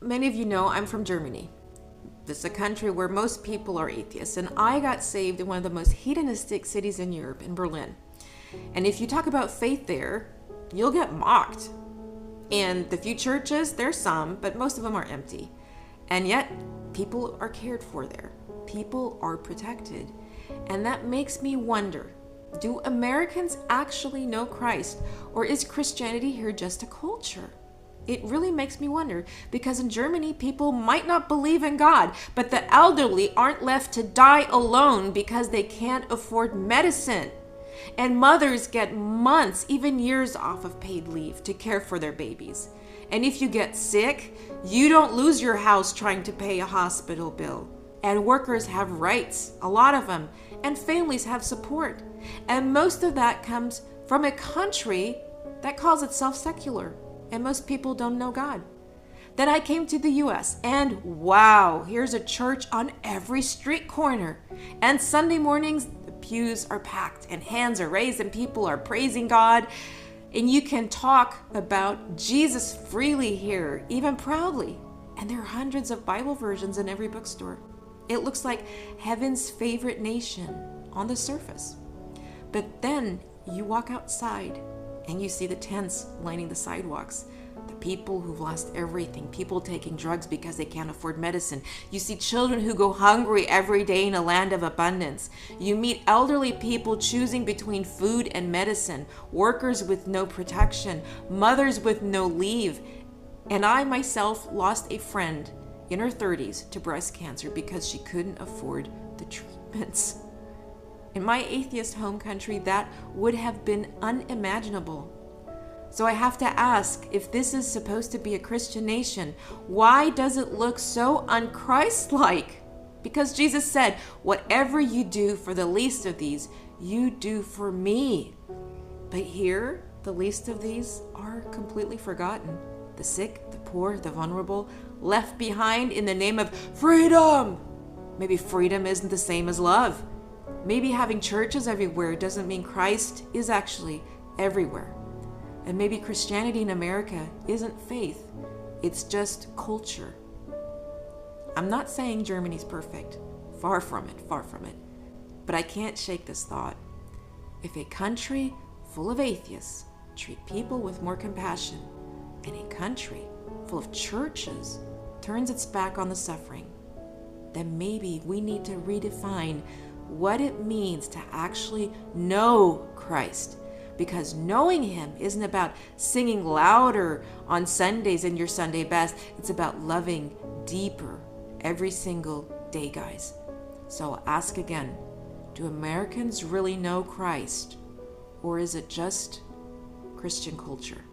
Many of you know I'm from Germany. This is a country where most people are atheists, and I got saved in one of the most hedonistic cities in Europe, in Berlin. And if you talk about faith there, you'll get mocked. And the few churches, there's some, but most of them are empty. And yet, people are cared for there. People are protected. And that makes me wonder, do Americans actually know Christ, or is Christianity here just a culture? It really makes me wonder, because in Germany, people might not believe in God, but the elderly aren't left to die alone because they can't afford medicine. And mothers get months, even years off of paid leave to care for their babies. And if you get sick, you don't lose your house trying to pay a hospital bill. And workers have rights, a lot of them, and families have support. And most of that comes from a country that calls itself secular. And most people don't know God. Then I came to the US, and wow, here's a church on every street corner. And Sunday mornings, the pews are packed and hands are raised and people are praising God. And you can talk about Jesus freely here, even proudly. And there are hundreds of Bible versions in every bookstore. It looks like heaven's favorite nation on the surface. But then you walk outside and you see the tents lining the sidewalks, the people who've lost everything, people taking drugs because they can't afford medicine. You see children who go hungry every day in a land of abundance. You meet elderly people choosing between food and medicine, workers with no protection, mothers with no leave. And I myself lost a friend in her 30s to breast cancer because she couldn't afford the treatments. In my atheist home country, that would have been unimaginable. So I have to ask, if this is supposed to be a Christian nation, why does it look so un-Christ-like? Because Jesus said, whatever you do for the least of these, you do for me. But here, the least of these are completely forgotten. The sick, the poor, the vulnerable, left behind in the name of freedom. Maybe freedom isn't the same as love. Maybe having churches everywhere doesn't mean Christ is actually everywhere. And maybe Christianity in America isn't faith, it's just culture. I'm not saying Germany's perfect. Far from it, far from it. But I can't shake this thought. If a country full of atheists treat people with more compassion, and a country full of churches turns its back on the suffering, then maybe we need to redefine what it means to actually know Christ. Because knowing Him isn't about singing louder on Sundays in your Sunday best. It's about loving deeper every single day, guys. So I'll ask again, do Americans really know Christ? Or is it just Christian culture?